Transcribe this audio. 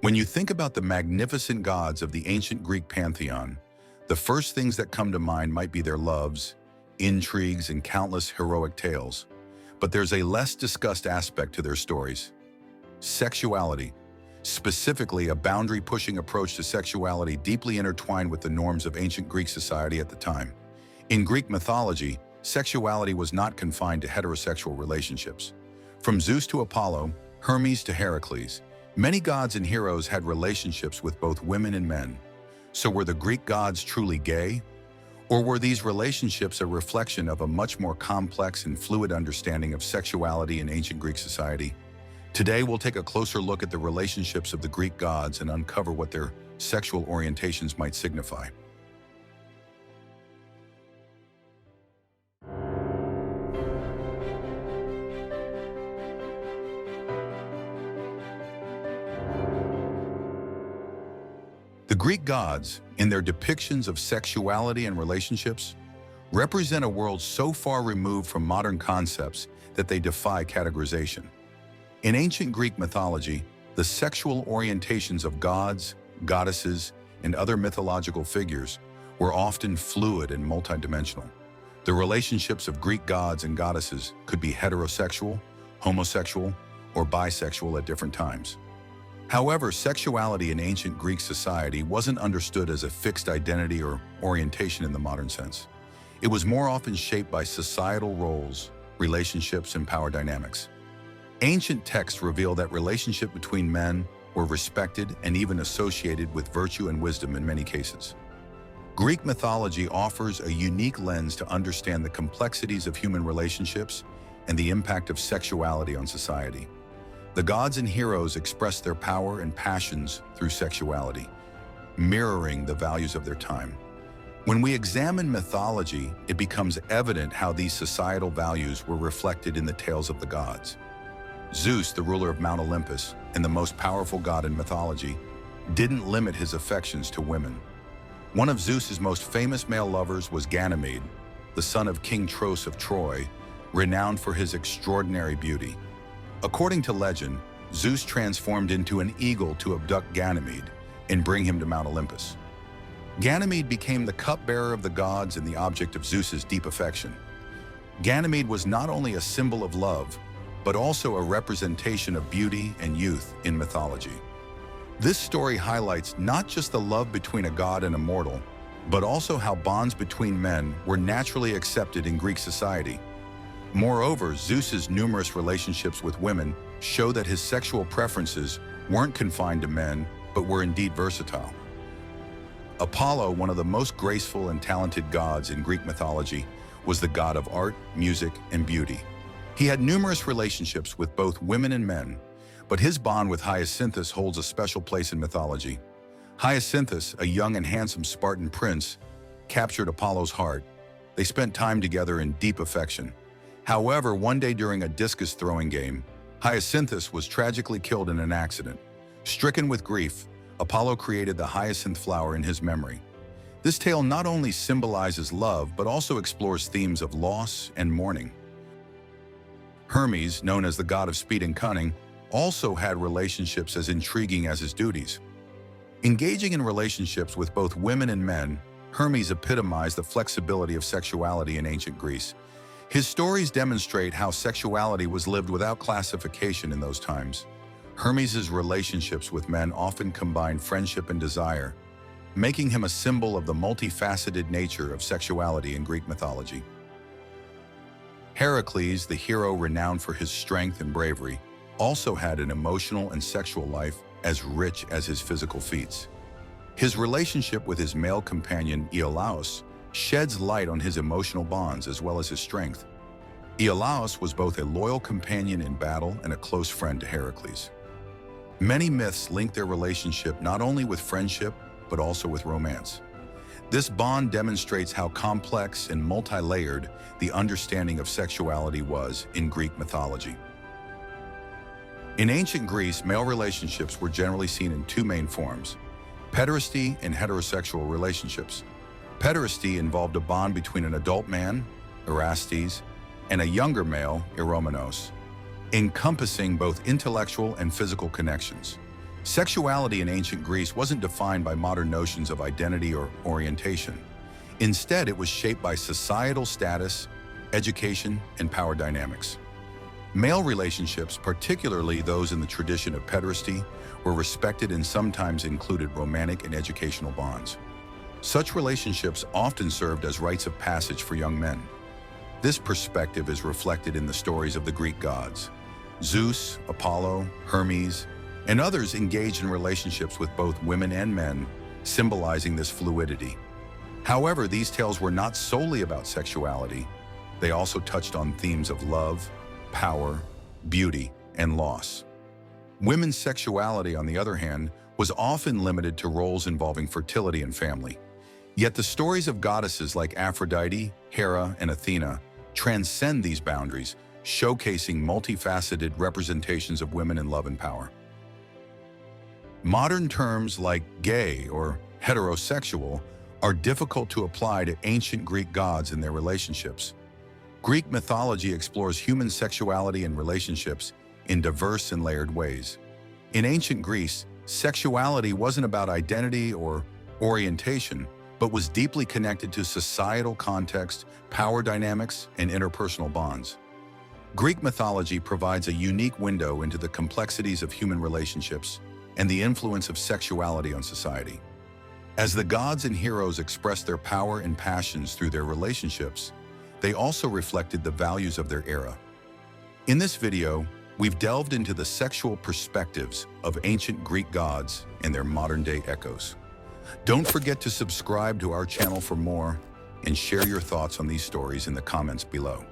When you think about the magnificent gods of the ancient Greek pantheon, the first things that come to mind might be their loves, intrigues, and countless heroic tales. But there's a less discussed aspect to their stories: sexuality. Specifically, a boundary-pushing approach to sexuality deeply intertwined with the norms of ancient Greek society at the time. In Greek mythology, sexuality was not confined to heterosexual relationships. From Zeus to Apollo, Hermes to Heracles, many gods and heroes had relationships with both women and men. So were the Greek gods truly gay? Or were these relationships a reflection of a much more complex and fluid understanding of sexuality in ancient Greek society? Today, we'll take a closer look at the relationships of the Greek gods and uncover what their sexual orientations might signify. The Greek gods, in their depictions of sexuality and relationships, represent a world so far removed from modern concepts that they defy categorization. In ancient Greek mythology, the sexual orientations of gods, goddesses, and other mythological figures were often fluid and multidimensional. The relationships of Greek gods and goddesses could be heterosexual, homosexual, or bisexual at different times. However, sexuality in ancient Greek society wasn't understood as a fixed identity or orientation in the modern sense. It was more often shaped by societal roles, relationships, and power dynamics. Ancient texts reveal that relationships between men were respected and even associated with virtue and wisdom in many cases. Greek mythology offers a unique lens to understand the complexities of human relationships and the impact of sexuality on society. The gods and heroes express their power and passions through sexuality, mirroring the values of their time. When we examine mythology, it becomes evident how these societal values were reflected in the tales of the gods. Zeus, the ruler of Mount Olympus and the most powerful god in mythology, didn't limit his affections to women. One of Zeus's most famous male lovers was Ganymede, the son of King Tros of Troy, renowned for his extraordinary beauty. According to legend, Zeus transformed into an eagle to abduct Ganymede and bring him to Mount Olympus. Ganymede became the cupbearer of the gods and the object of Zeus's deep affection. Ganymede was not only a symbol of love, but also a representation of beauty and youth in mythology. This story highlights not just the love between a god and a mortal, but also how bonds between men were naturally accepted in Greek society. Moreover, Zeus's numerous relationships with women show that his sexual preferences weren't confined to men, but were indeed versatile. Apollo, one of the most graceful and talented gods in Greek mythology, was the god of art, music, and beauty. He had numerous relationships with both women and men, but his bond with Hyacinthus holds a special place in mythology. Hyacinthus, a young and handsome Spartan prince, captured Apollo's heart. They spent time together in deep affection. However, one day during a discus throwing game, Hyacinthus was tragically killed in an accident. Stricken with grief, Apollo created the hyacinth flower in his memory. This tale not only symbolizes love, but also explores themes of loss and mourning. Hermes, known as the god of speed and cunning, also had relationships as intriguing as his duties. Engaging in relationships with both women and men, Hermes epitomized the flexibility of sexuality in ancient Greece. His stories demonstrate how sexuality was lived without classification in those times. Hermes' relationships with men often combined friendship and desire, making him a symbol of the multifaceted nature of sexuality in Greek mythology. Heracles, the hero renowned for his strength and bravery, also had an emotional and sexual life as rich as his physical feats. His relationship with his male companion Iolaus sheds light on his emotional bonds as well as his strength. Iolaus was both a loyal companion in battle and a close friend to Heracles. Many myths link their relationship not only with friendship, but also with romance. This bond demonstrates how complex and multi-layered the understanding of sexuality was in Greek mythology. In ancient Greece, male relationships were generally seen in two main forms: pederasty and heterosexual relationships. Pederasty involved a bond between an adult man, Erastes, and a younger male, Eromenos, encompassing both intellectual and physical connections. Sexuality in ancient Greece wasn't defined by modern notions of identity or orientation. Instead, it was shaped by societal status, education, and power dynamics. Male relationships, particularly those in the tradition of pederasty, were respected and sometimes included romantic and educational bonds. Such relationships often served as rites of passage for young men. This perspective is reflected in the stories of the Greek gods. Zeus, Apollo, Hermes, and others engaged in relationships with both women and men, symbolizing this fluidity. However, these tales were not solely about sexuality. They also touched on themes of love, power, beauty, and loss. Women's sexuality, on the other hand, was often limited to roles involving fertility and family. Yet the stories of goddesses like Aphrodite, Hera, and Athena transcend these boundaries, showcasing multifaceted representations of women in love and power. Modern terms like gay or heterosexual are difficult to apply to ancient Greek gods and their relationships. Greek mythology explores human sexuality and relationships in diverse and layered ways. In ancient Greece, sexuality wasn't about identity or orientation, but was deeply connected to societal context, power dynamics, and interpersonal bonds. Greek mythology provides a unique window into the complexities of human relationships and the influence of sexuality on society. As the gods and heroes expressed their power and passions through their relationships, they also reflected the values of their era. In this video, we've delved into the sexual perspectives of ancient Greek gods and their modern-day echoes. Don't forget to subscribe to our channel for more and share your thoughts on these stories in the comments below.